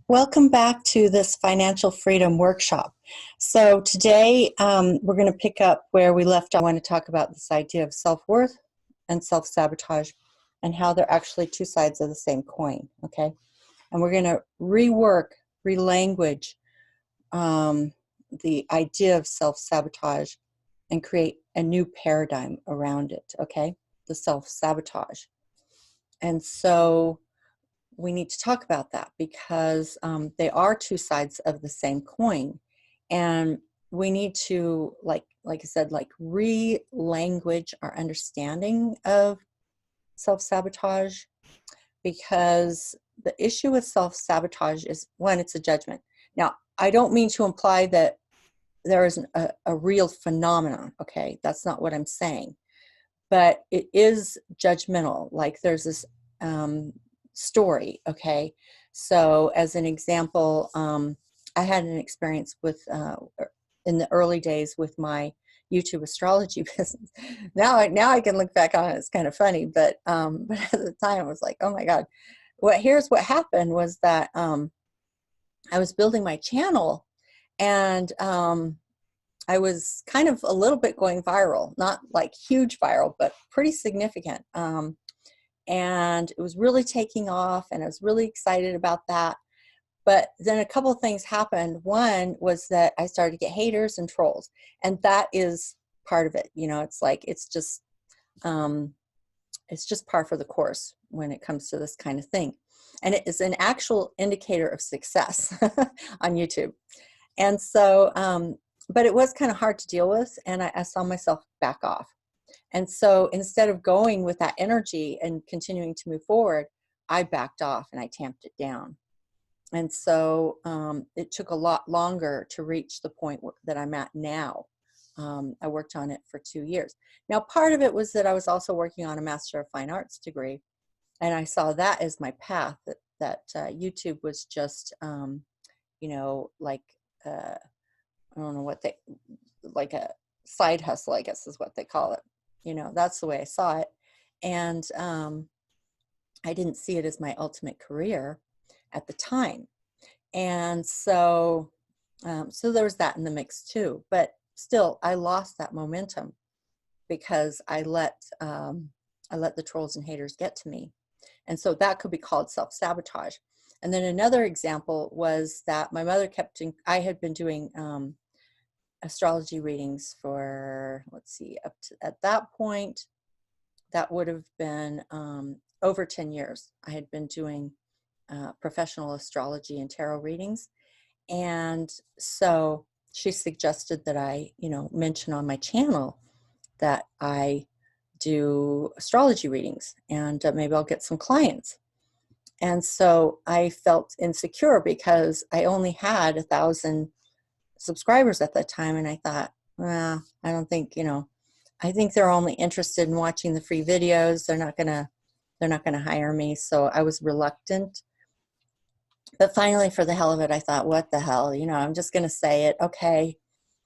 Welcome back to this financial freedom workshop. So today we're going to pick up where we left off. I want to talk about this idea of self-worth and self-sabotage and how they're actually two sides of the same coin, okay? And we're going to relanguage the idea of self-sabotage and create a new paradigm around it, okay? The self-sabotage. And so we need to talk about that because they are two sides of the same coin, and we need to, like I said, re-language our understanding of self-sabotage, because the issue with self-sabotage is, one, it's a judgment. Now, I don't mean to imply that there isn't a real phenomenon, okay? That's not what I'm saying. But it is judgmental. Like there's this story, okay? So as an example, I had an experience with, in the early days with my YouTube astrology business. Now I can look back on it, it's kind of funny, but at the time I was like, oh my God. Here's what happened was that I was building my channel, and I was kind of a little bit going viral, not like huge viral, but pretty significant. And it was really taking off, and I was really excited about that. But then a couple of things happened. One was that I started to get haters and trolls, and that is part of it. You know, it's like, it's just par for the course when it comes to this kind of thing. And it is an actual indicator of success on YouTube. And so, but it was kind of hard to deal with, and I saw myself back off. And so instead of going with that energy and continuing to move forward, I backed off and I tamped it down. And so it took a lot longer to reach the point that I'm at now. I worked on it for 2 years. Now, part of it was that I was also working on a Master of Fine Arts degree, and I saw that as my path, that YouTube was just, you know, like, I don't know what like a side hustle, I guess is what they call it. You know, that's the way I saw it. And I didn't see it as my ultimate career at the time. And so, so there was that in the mix too. But still, I lost that momentum because I let the trolls and haters get to me. And so that could be called self-sabotage. And then another example was that my mother I had been doing astrology readings for, let's see, up to, at that point, that would have been over 10 years. I had been doing professional astrology and tarot readings. And so she suggested that I, you know, mention on my channel that I do astrology readings, and maybe I'll get some clients. And so I felt insecure because I only had 1,000 subscribers at that time, and I thought, well, I don't think, you know, I think they're only interested in watching the free videos. They're not gonna hire me. So I was reluctant. But finally, for the hell of it, I thought, what the hell, you know, I'm just gonna say it. Okay,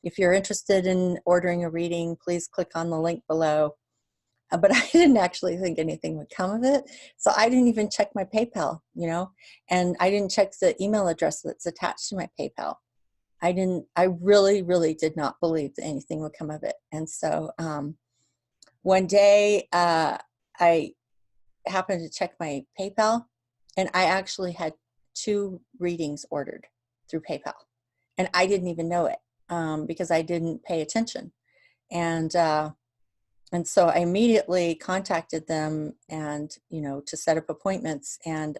if you're interested in ordering a reading, please click on the link below. But I didn't actually think anything would come of it. So I didn't even check my PayPal, you know, and I didn't check the email address that's attached to my PayPal. I really, really did not believe that anything would come of it. And so one day I happened to check my PayPal, and I actually had 2 readings ordered through PayPal. And I didn't even know it because I didn't pay attention. And so I immediately contacted them, and, you know, to set up appointments. And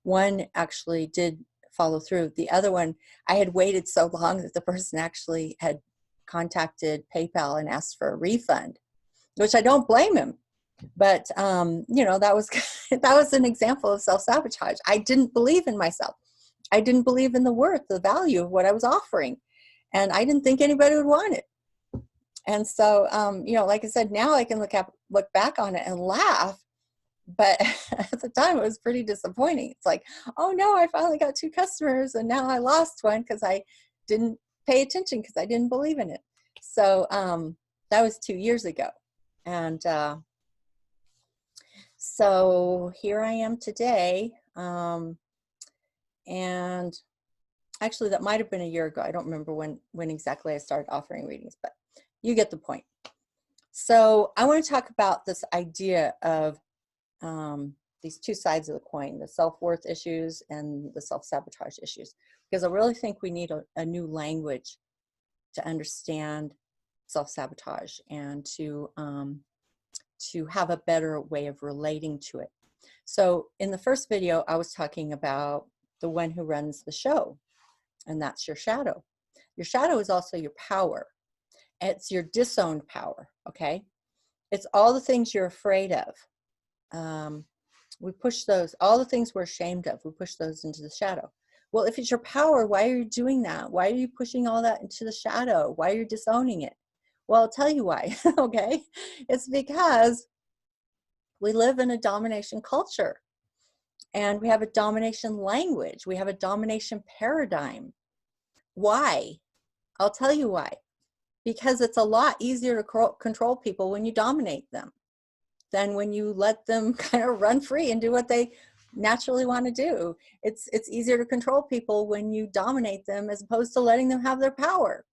one actually did follow through. The other one, I had waited so long that the person actually had contacted PayPal and asked for a refund, which I don't blame him. But, you know, that was, that was an example of self-sabotage. I didn't believe in myself. I didn't believe in the worth, the value of what I was offering. And I didn't think anybody would want it. And so, you know, like I said, now I can look back on it and laugh. But at the time, it was pretty disappointing. It's like, oh no, I finally got 2 customers, and now I lost one because I didn't pay attention, because I didn't believe in it. So that was 2 years ago. And so here I am today. And actually, that might have been a year ago. I don't remember when exactly I started offering readings, but you get the point. So I want to talk about this idea of these two sides of the coin, the self-worth issues and the self-sabotage issues, because I really think we need a new language to understand self-sabotage and to have a better way of relating to it. So in the first video, I was talking about the one who runs the show, and that's your shadow. Your shadow is also your power. It's your disowned power, okay? It's all the things you're afraid of. We push those, all the things we're ashamed of, we push those into the shadow. Well, if it's your power, why are you doing that? Why are you pushing all that into the shadow? Why are you disowning it? Well, I'll tell you why, okay? It's because we live in a domination culture, and we have a domination language. We have a domination paradigm. Why? I'll tell you why. Because it's a lot easier to control people when you dominate them than when you let them kind of run free and do what they naturally want to do. It's easier to control people when you dominate them as opposed to letting them have their power,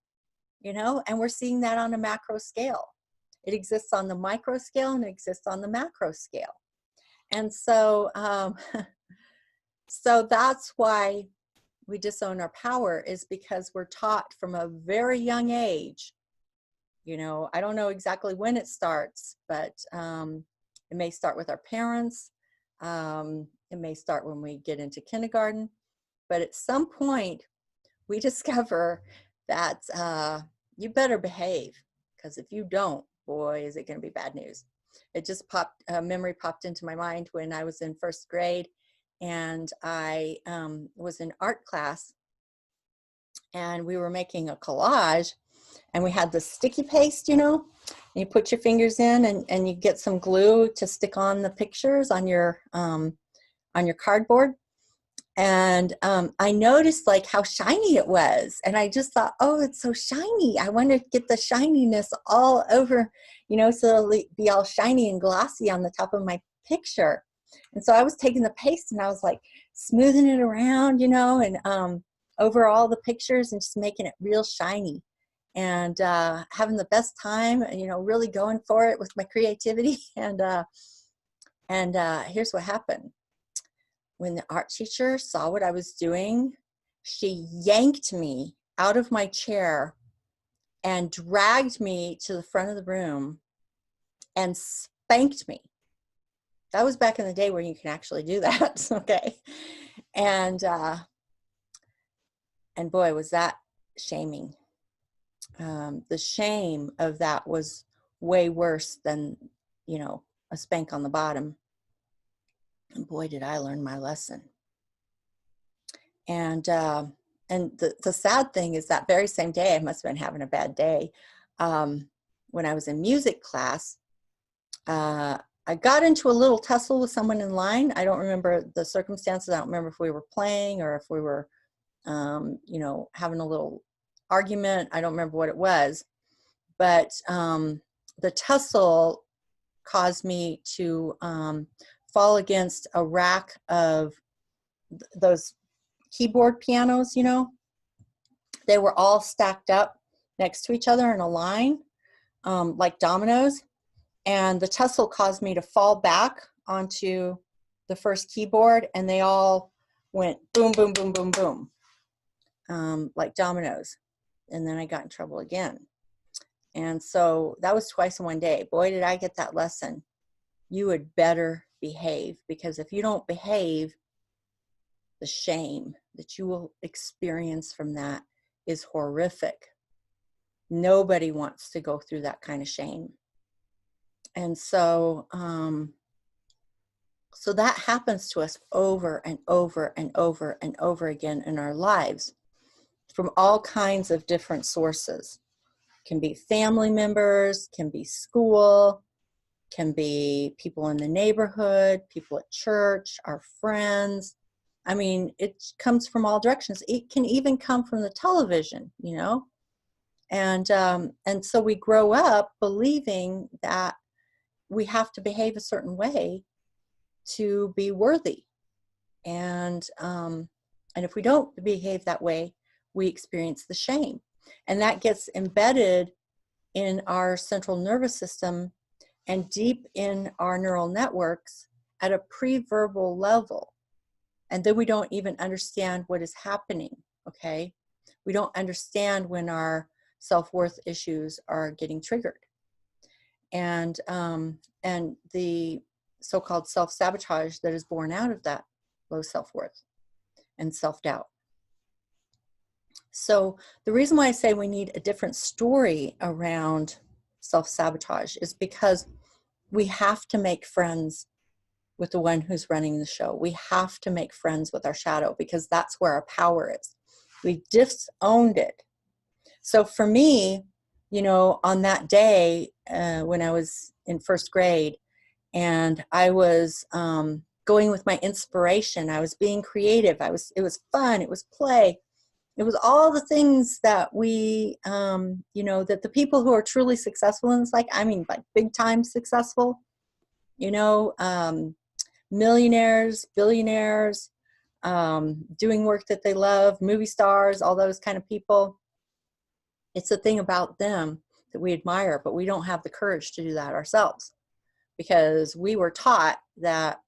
you know? And we're seeing that on a macro scale. It exists on the micro scale and it exists on the macro scale. And so, so that's why we disown our power, is because we're taught from a very young age. You know, I don't know exactly when it starts, but it may start with our parents. It may start when we get into kindergarten. But at some point, we discover that you better behave, because if you don't, boy, is it going to be bad news. It just popped, a memory popped into my mind when I was in first grade, and I was in art class, and we were making a collage, and we had the sticky paste, you know, and you put your fingers in and you get some glue to stick on the pictures on your cardboard. And I noticed like how shiny it was. And I just thought, oh, it's so shiny. I want to get the shininess all over, you know, so it'll be all shiny and glossy on the top of my picture. And so I was taking the paste and I was like smoothing it around, you know, and over all the pictures and just making it real shiny. And having the best time, you know, really going for it with my creativity. And here's what happened. When the art teacher saw what I was doing, she yanked me out of my chair and dragged me to the front of the room and spanked me. That was back in the day where you can actually do that, okay? And boy, was that shaming. The shame of that was way worse than, you know, a spank on the bottom. And boy, did I learn my lesson. And the sad thing is that very same day, I must have been having a bad day. When I was in music class, I got into a little tussle with someone in line. I don't remember the circumstances. I don't remember if we were playing or if we were, you know, having a little argument. I don't remember what it was. But the tussle caused me to fall against a rack of those keyboard pianos, you know. They were all stacked up next to each other in a line, like dominoes. And the tussle caused me to fall back onto the first keyboard, and they all went boom, boom, boom, boom, boom, like dominoes. And then I got in trouble again. And so that was twice in one day. Boy, did I get that lesson. You would better behave, because if you don't behave, the shame that you will experience from that is horrific. Nobody wants to go through that kind of shame. And so, so that happens to us over and over and over and over again in our lives from all kinds of different sources. Can be family members, can be school, can be people in the neighborhood, people at church, our friends. I mean, it comes from all directions. It can even come from the television, you know? And so we grow up believing that we have to behave a certain way to be worthy. And And if we don't behave that way, we experience the shame. And that gets embedded in our central nervous system and deep in our neural networks at a pre-verbal level. And then we don't even understand what is happening, okay? We don't understand when our self-worth issues are getting triggered. And the so-called self-sabotage that is born out of that low self-worth and self-doubt. So the reason why I say we need a different story around self-sabotage is because we have to make friends with the one who's running the show. We have to make friends with our shadow because that's where our power is. We disowned it. So for me, you know, on that day when I was in first grade and I was going with my inspiration, I was being creative. It was fun. It was play. It was all the things that we, you know, that the people who are truly successful in this, like, I mean, like big time successful, you know, millionaires, billionaires, doing work that they love, movie stars, all those kind of people. It's the thing about them that we admire, but we don't have the courage to do that ourselves because we were taught that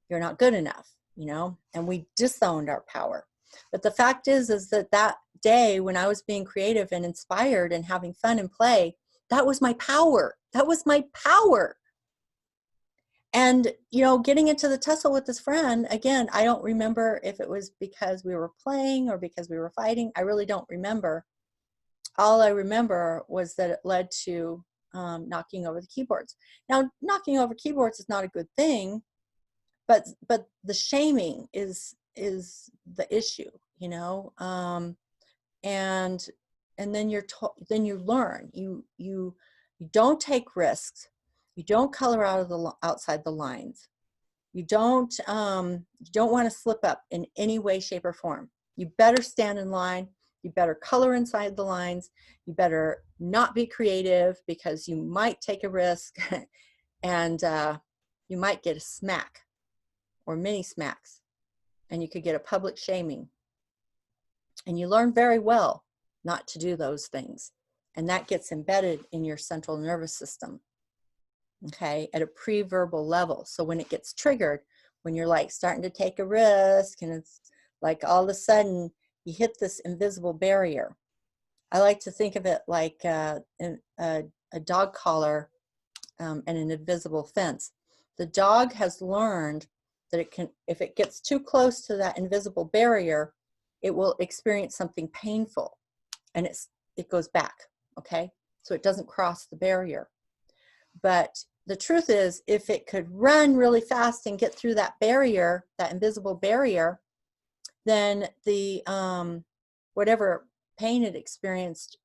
you're not good enough, you know, and we disowned our power. But the fact is that that day when I was being creative and inspired and having fun and play, that was my power. That was my power. And, you know, getting into the tussle with this friend, again, I don't remember if it was because we were playing or because we were fighting. I really don't remember. All I remember was that it led to knocking over the keyboards. Now, knocking over keyboards is not a good thing, but the shaming is the issue, you know. And then then you learn. You don't take risks. You don't color outside the lines. You don't want to slip up in any way, shape, or form. You better stand in line. You better color inside the lines. You better not be creative because you might take a risk and you might get a smack or many smacks and you could get a public shaming. And you learn very well not to do those things. And that gets embedded in your central nervous system, okay, at a pre-verbal level. So when it gets triggered, when you're like starting to take a risk and it's like all of a sudden you hit this invisible barrier. I like to think of it like a dog collar and an invisible fence. The dog has learned that it can, if it gets too close to that invisible barrier, it will experience something painful and it goes back, okay? So it doesn't cross the barrier. But the truth is, if it could run really fast and get through that barrier, that invisible barrier, then the whatever pain it experienced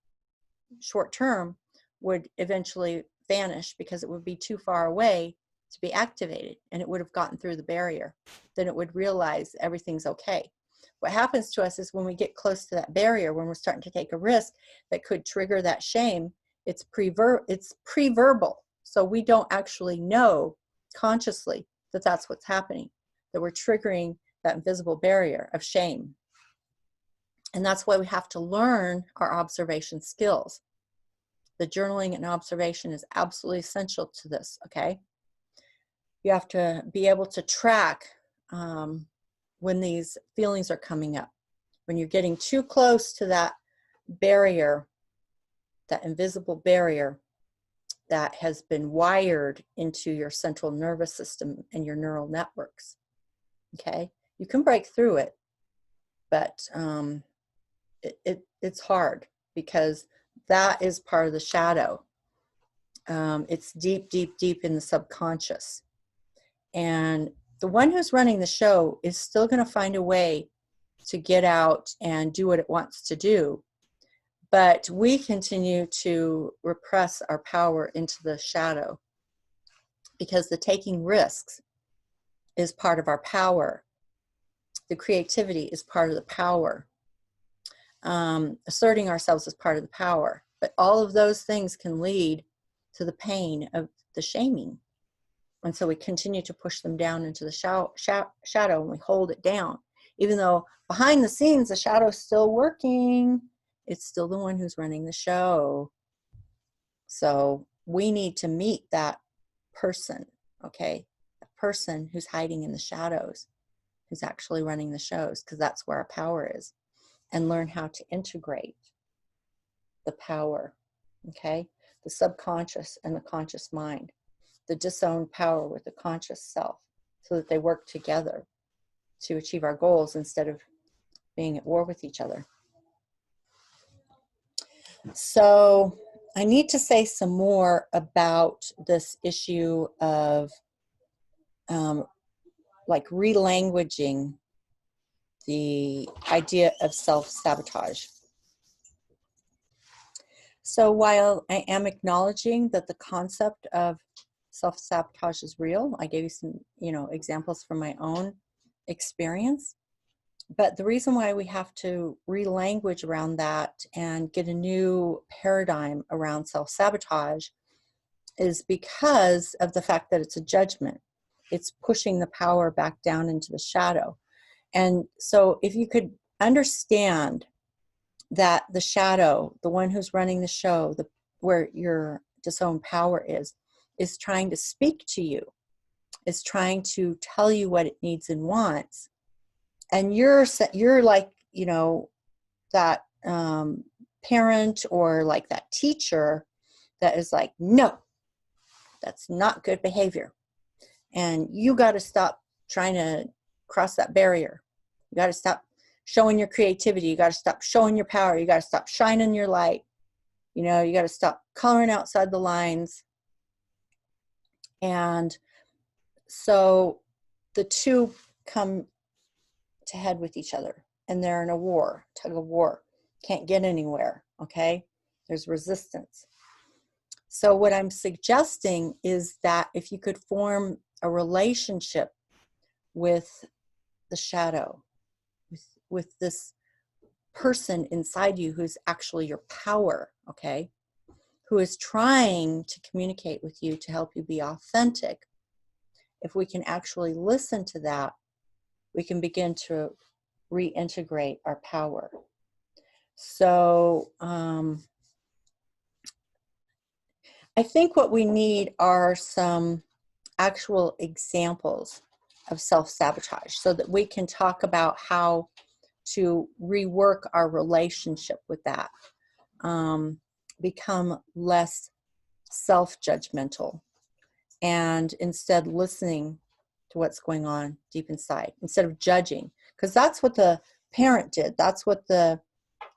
short term would eventually vanish because it would be too far away to be activated and it would have gotten through the barrier. Then it would realize everything's okay. What happens to us is when we get close to that barrier, when we're starting to take a risk that could trigger that shame, it's pre-verbal. So we don't actually know consciously that that's what's happening, that we're triggering that invisible barrier of shame. And that's why we have to learn our observation skills. The journaling and observation is absolutely essential to this, okay? You have to be able to track when these feelings are coming up. When you're getting too close to that barrier, that invisible barrier that has been wired into your central nervous system and your neural networks, okay? You can break through it, but it's hard because that is part of the shadow. It's deep, deep, deep in the subconscious. And the one who's running the show is still going to find a way to get out and do what it wants to do. But we continue to repress our power into the shadow because the taking risks is part of our power. The creativity is part of the power. Asserting ourselves is part of the power. But all of those things can lead to the pain of the shaming. And so we continue to push them down into the shadow and we hold it down. Even though behind the scenes, the shadow's still working, it's still the one who's running the show. So we need to meet that person, okay? The person who's hiding in the shadows, who's actually running the shows, because that's where our power is, and learn how to integrate the power, okay? The subconscious and the conscious mind, the disowned power with the conscious self, so that they work together to achieve our goals instead of being at war with each other. So I need to say some more about this issue of like relanguaging the idea of self-sabotage. So while I am acknowledging that the concept of self-sabotage is real, I gave you some, examples from my own experience. But the reason why we have to relanguage around that and get a new paradigm around self-sabotage is because of the fact that it's a judgment. It's pushing the power back down into the shadow. And so if you could understand that the shadow, the one who's running the show, where your disowned power is trying to speak to you, is trying to tell you what it needs and wants. And you're like, that parent or like that teacher that is like, no, that's not good behavior. And you got to stop trying to cross that barrier. You got to stop showing your creativity. You got to stop showing your power. You got to stop shining your light. You got to stop coloring outside the lines. And so the two come to head with each other, and they're in a war, tug of war. Can't get anywhere, okay? There's resistance. So what I'm suggesting is that if you could form a relationship with the shadow, with this person inside you who's actually your power, okay, who is trying to communicate with you to help you be authentic, if we can actually listen to that, we can begin to reintegrate our power. So I think what we need are some actual examples of self-sabotage so that we can talk about how to rework our relationship with that, become less self-judgmental, and instead listening to what's going on deep inside instead of judging, because that's what the parent did, that's what the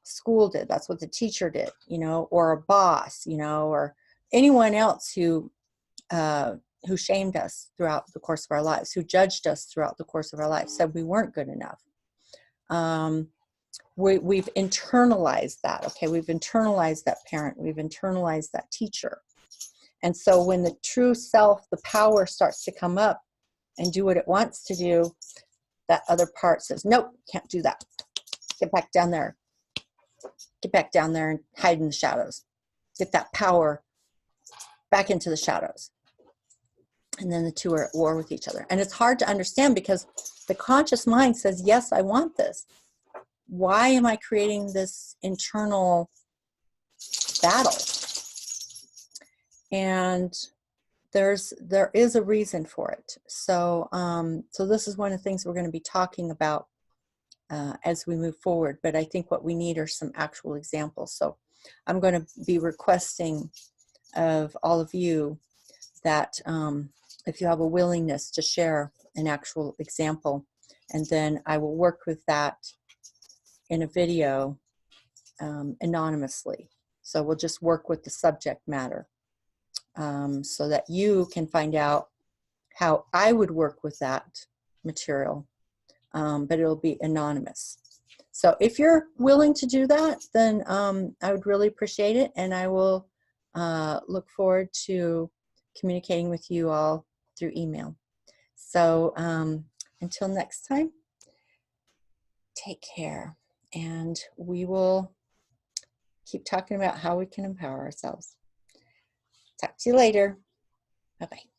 school did, that's what the teacher did, or a boss, or anyone else who shamed us throughout the course of our lives, who judged us throughout the course of our lives, said we weren't good enough. We've internalized that, okay? We've internalized that parent, we've internalized that teacher. And so when the true self, the power, starts to come up and do what it wants to do, that other part says, nope, can't do that. Get back down there. Get back down there and hide in the shadows. Get that power back into the shadows. And then the two are at war with each other. And it's hard to understand because the conscious mind says, yes, I want this. Why am I creating this internal battle? And there is a reason for it. So, so this is one of the things we're going to be talking about as we move forward. But I think what we need are some actual examples. So I'm going to be requesting of all of you that if you have a willingness to share an actual example, and then I will work with that in a video anonymously. So we'll just work with the subject matter so that you can find out how I would work with that material, but it'll be anonymous. So if you're willing to do that, then I would really appreciate it, and I will look forward to communicating with you all through email. So until next time, take care, and we will keep talking about how we can empower ourselves. Talk to you later. Bye-bye.